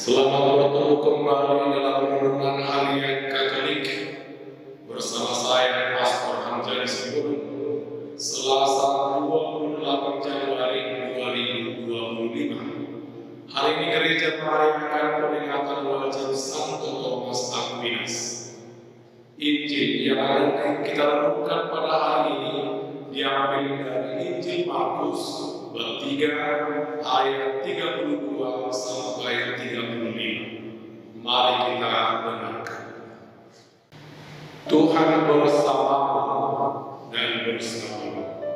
Selamat bertemu kembali dalam renungan harian Katolik bersama saya Pastor Hamzah Siburun. Selasa 28 Januari 2025. Hari ini gereja merayakan peringatan wajib Santo Thomas Aquinas. Injil yang akan kita renungkan pada hari ini diambil dari Injil Markus bab 3 ayat 32 sampai 35. Mari kita dengarkan. Tuhan bersamamu dan bersamamu.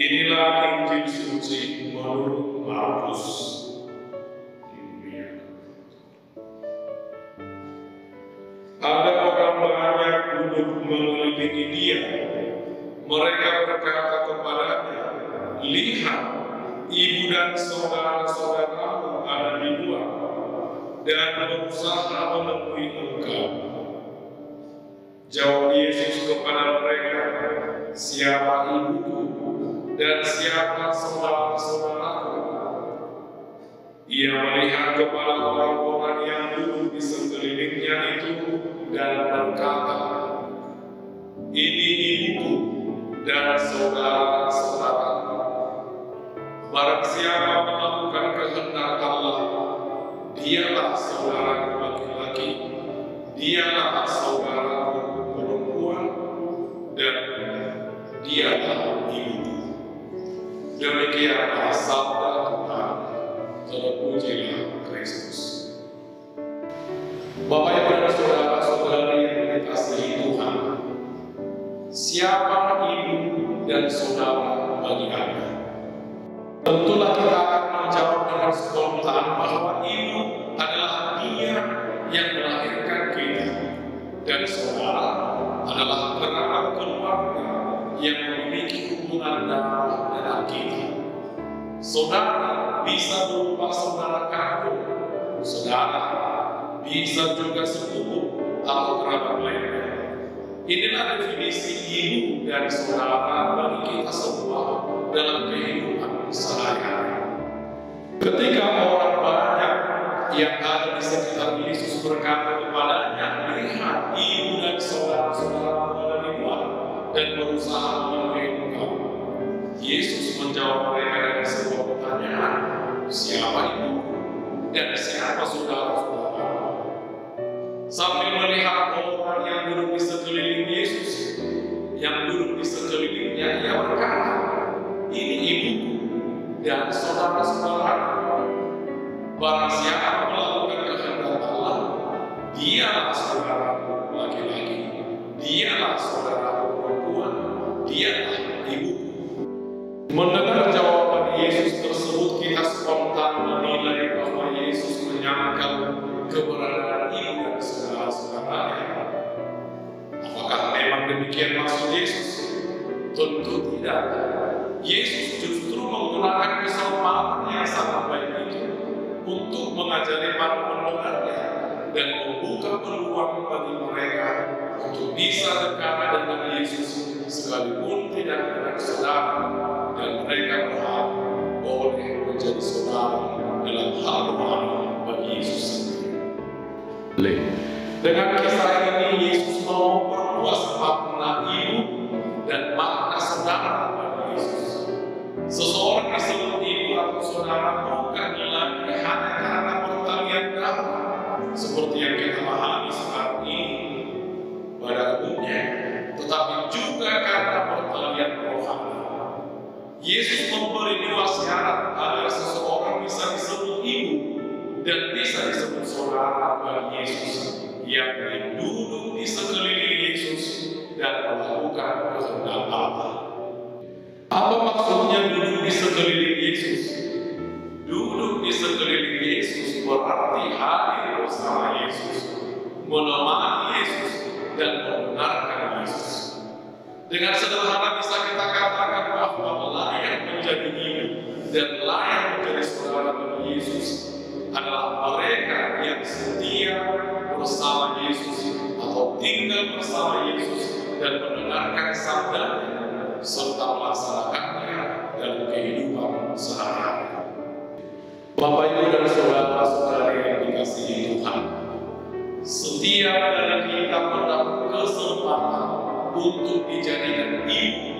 Inilah Injil suci menurut Markus. Ada orang banyak duduk mengelilingi dia. Mereka berkata kepadanya, "Lihat, ibu dan saudara-saudaramu ada di luar dan berusaha menemui engkau." Jawab Yesus kepada mereka, "Siapa ibuku dan siapa saudara-saudaraku?" Ia melihat kepada orang-orang yang duduk di sekelilingnya itu dan berkata, "Ini ibuku dan saudara-saudaraku. Barang siapa melakukan kehendak Allah, dialah saudaraku laki-laki, dialah saudaraku perempuan, dan dialah ibuku." Demikianlah sabda Tuhan. Terpujilah Kristus. Bapak Ibu dan saudara-saudari yang dikasihi Tuhan, siapa ibu dan saudara bagi Anda? Tentulah kita akan menjawab dengan spontan bahwa ibu adalah dia yang melahirkan kita, dan saudara adalah kerabat keluarga yang memiliki hubungan darah dengan kita. Saudara bisa berupa saudara kandung, saudara bisa juga sepupu atau kerabat lainnya. Inilah definisi ibu dan saudara bagi kita semua dalam kehidupan sehari-hari. Ketika orang banyak yang ada di sekitar Yesus berkata kepadanya, "Lihat, ibu dan saudara-saudara ada di luar dan berusaha menemui engkau." Yesus menjawab mereka dengan sebuah pertanyaan, "Siapa ibu dan siapa saudara-saudara?" Sambil melihat orang yang duduk di sekeliling Yesus, yang duduk di sekelilingnya, ia berkata, "Ini ibuku dan saudara-saudaraku. Barang siapa melakukan kehendak Allah, dialah saudaraku laki-laki, dialah saudaraku perempuan, dialah ibuku." Mendengar jawaban Yesus tersebut, kita spontan menilai bahwa Yesus menyangkal keberadaan ibu dan saudara-saudaranya. Apakah memang demikian maksud Yesus? Tentu tidak. Yesus justru menggunakan kesempatan yang sangat baik itu untuk mengajari para pendengarnya dan membuka peluang bagi mereka untuk bisa dekat dengan Yesus sekalipun tidak dengan saudara, dan mereka berhak boleh menjadi saudara dalam hal rohani bagi Yesus sendiri. Dengan kisah ini Yesus mau memperluas makna ibu dan makna saudara bagi Yesus. Seseorang disebut ibu atau saudara bukan lagi hanya karena pertalian darah seperti yang kita pahami sekarang ini pada umumnya, tetapi juga karena pertalian rohani. Yesus memberi dua syarat agar seseorang bisa disebut ibu dan bisa disebut saudara bagi Yesus, yang duduk di sekeliling Yesus dan melakukan kehendak Allah. Apa maksudnya duduk di sekeliling Yesus? Duduk di sekeliling Yesus berarti hadir bersama Yesus, menemani Yesus, dan membenarkan Yesus. Dengan sederhana bisa kita katakan bahwa layak menjadi ibu dan layak menjadi saudara bagi Yesus adalah mereka yang setia bersama Yesus atau tinggal bersama Yesus dan mendengarkan sabdanya serta melaksanakannya dalam kehidupan sehari-hari. Bapak Ibu dan saudara-saudari yang dikasihi Setiap dari kita mendapat kesempatan untuk dijadikan ibu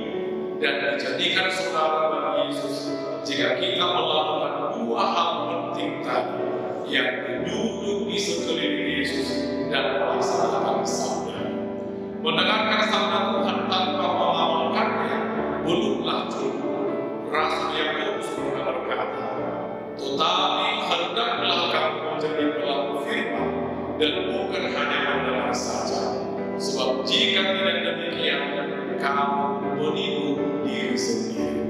dan dijadikan saudara bagi Yesus jika kita melakukan dua hal penting tadi, yang duduk di sekeliling Yesus dan melaksanakan sabda. Mendengarkan sabda Tuhan tanpa mengamalkannya belumlah cukup. Rasul Yakobus berkata, tetapi hendaklah kamu menjadi pelaku firman dan bukan hanya mendengar saja. Sebab jika tidak demikian, kamu menipu diri sendiri.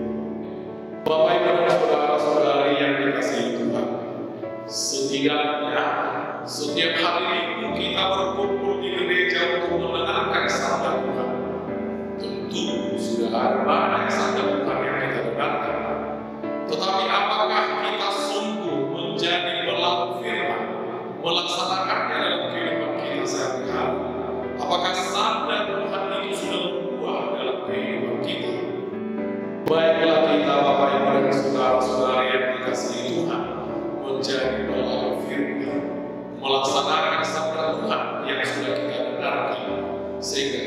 Bapak Ibu dan saudara-saudari yang dikasihi Tuhan, setidaknya setiap hari Minggu kita berkumpul di gereja untuk mendengarkan sabda Tuhan. Tentu sudah ada banyak sabda Tuhan yang kita dengarkan. Tetapi apakah kita sungguh menjadi pelaku firman, melaksanakannya dalam kehidupan kita sehari-hari? Apakah sabda Tuhan itu sudah berbuah dalam kehidupan kita? Baiklah kita Bapak Ibu dan saudara-saudari yang dikasihi Tuhan, menjadi pelaku firman, melaksanakan sabda Tuhan yang sudah kita dengarkan, sehingga